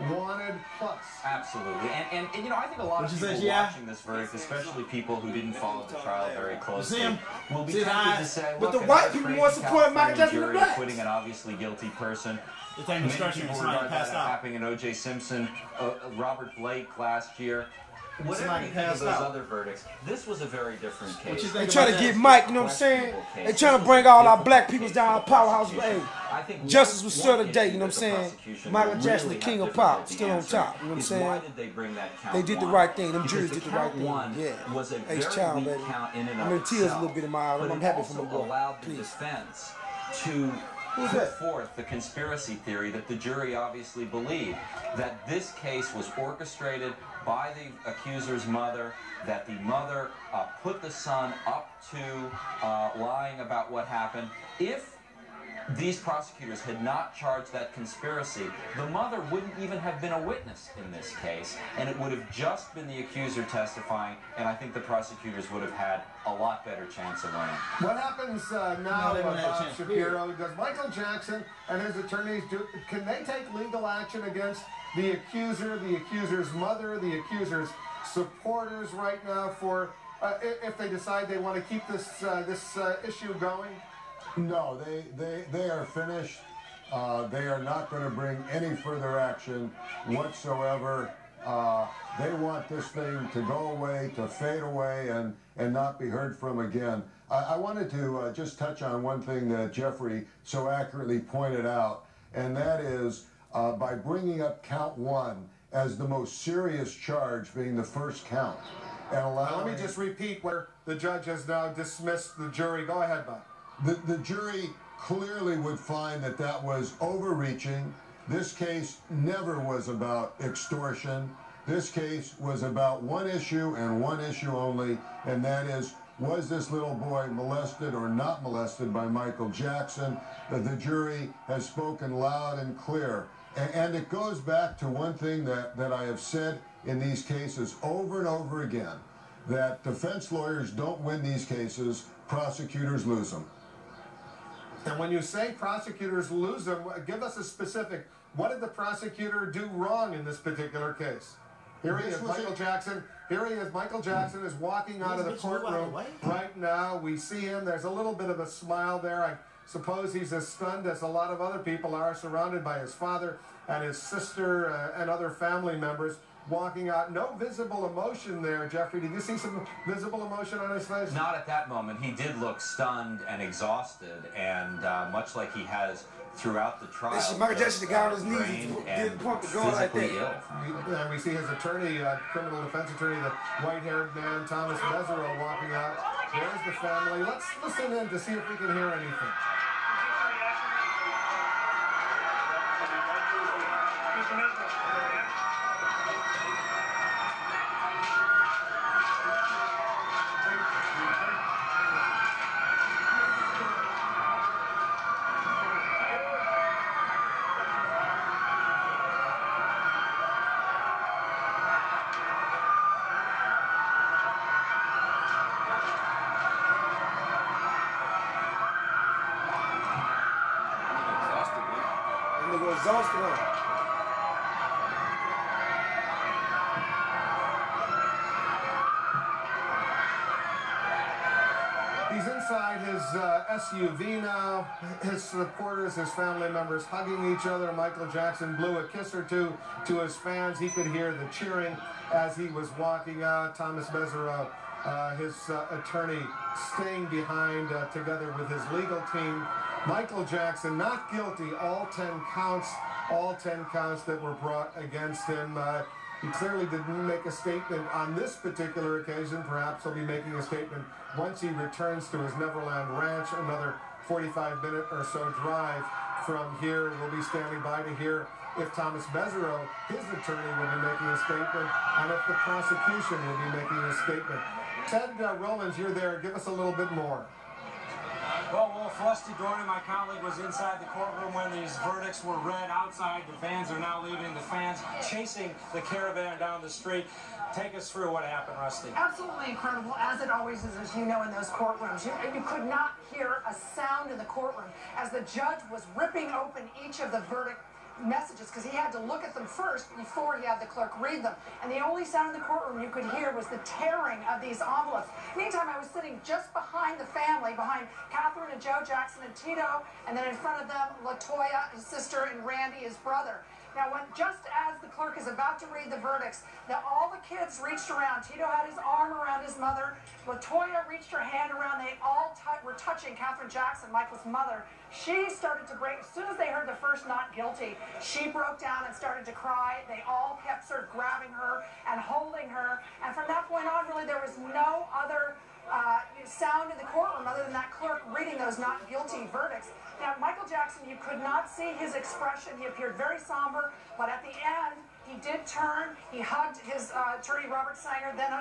wanted plus. Absolutely. And you know, I think a lot of people watching this verdict, especially people who didn't follow the trial very closely, will be tempted to say, look, but the white people want to support Michael Jackson the black. Acquitting an obviously guilty person. Many people regard that happening in O.J. Simpson, Robert Blake last year. Whatever you think of those other verdicts, this was a very different case. They trying to get Mike, you know what I'm saying? They trying to bring all our black people down our powerhouse. Hey, justice was served today, you know what I'm saying? Michael Jackson, the king of pop, still on top, you know what I'm saying? They did the right thing. Them juries did the right thing. Yeah. H-Town, baby. I'm in tears a little bit in my eyes. I'm happy for my boy. Allowed the defense to put forth the conspiracy theory that the jury obviously believed, that this case was orchestrated by the accuser's mother, that the mother put the son up to lying about what happened. If these prosecutors had not charged that conspiracy, the mother wouldn't even have been a witness in this case, and it would have just been the accuser testifying, and I think the prosecutors would have had a lot better chance of winning. What happens now, Shapiro? Does Michael Jackson and his attorneys, can they take legal action against the accuser, the accuser's mother, the accuser's supporters right now for if they decide they want to keep this issue going? No, they are finished. They are not going to bring any further action whatsoever. They want this thing to go away, to fade away, and not be heard from again. I wanted to just touch on one thing that Jeffrey so accurately pointed out, and that is by bringing up count 1 as the most serious charge being the first count. And allowing... Let me just repeat where the judge has now dismissed the jury. Go ahead, Bob. The jury clearly would find that that was overreaching. This case never was about extortion. This case was about one issue and one issue only, and that is, was this little boy molested or not molested by Michael Jackson? The jury has spoken loud and clear. And it goes back to one thing that I have said in these cases over and over again, that defense lawyers don't win these cases, prosecutors lose them. And when you say prosecutors lose them, give us a specific, what did the prosecutor do wrong in this particular case? Here he is, Michael Jackson. Here he is, Michael Jackson is walking out of the courtroom right now. We see him, there's a little bit of a smile there. I suppose he's as stunned as a lot of other people are, surrounded by his father and his sister and other family members. Walking out, no visible emotion there, Jeffrey. Did you see some visible emotion on his face? Not at that moment. He did look stunned and exhausted, and much like he has throughout the trial. Michael Jackson, the guy on his knees, didn't pump the gun like that. And we see his attorney, criminal defense attorney, the white-haired man, Thomas Mesereau, walking out. There's the family. Let's listen in to see if we can hear anything. Exhausted him. He's inside his SUV now. His supporters, his family members hugging each other. Michael Jackson blew a kiss or two to his fans. He could hear the cheering as he was walking out. Thomas Mesereau, his attorney, staying behind together with his legal team. Michael Jackson not guilty, all 10 counts that were brought against him. He clearly didn't make a statement on this particular occasion. Perhaps he'll be making a statement once he returns to his Neverland Ranch, another 45-minute or so drive from here. We'll be standing by to hear if Thomas Mesereau, his attorney, will be making a statement, and if the prosecution will be making a statement. Ted Romans, you're there. Give us a little bit more. Well, Wolf, Rusty Dorney, my colleague, was inside the courtroom when these verdicts were read outside. The fans are now leaving. The fans chasing the caravan down the street. Take us through what happened, Rusty. Absolutely incredible, as it always is, as you know, in those courtrooms. You could not hear a sound in the courtroom as the judge was ripping open each of the verdict messages because he had to look at them first before he had the clerk read them. And the only sound in the courtroom you could hear was the tearing of these envelopes. Meantime, I was sitting just behind the family, behind Catherine and Joe Jackson and Tito, and then in front of them, LaToya, his sister, and Randy, his brother. Now, just as the clerk is about to read the verdicts, all the kids reached around. Tito had his arm around his mother. LaToya reached her hand around. They all were touching Catherine Jackson, Michael's mother. She started to break. As soon as they heard the first not guilty, she broke down and started to cry. They all kept sort of grabbing her and holding her. And from that point on, really, there was no other sound in the courtroom other than that clerk reading those not guilty verdicts. Now, Michael Jackson, you could not see his expression. He appeared very somber, but at the end, he did turn. He hugged his attorney, Robert Sanger, then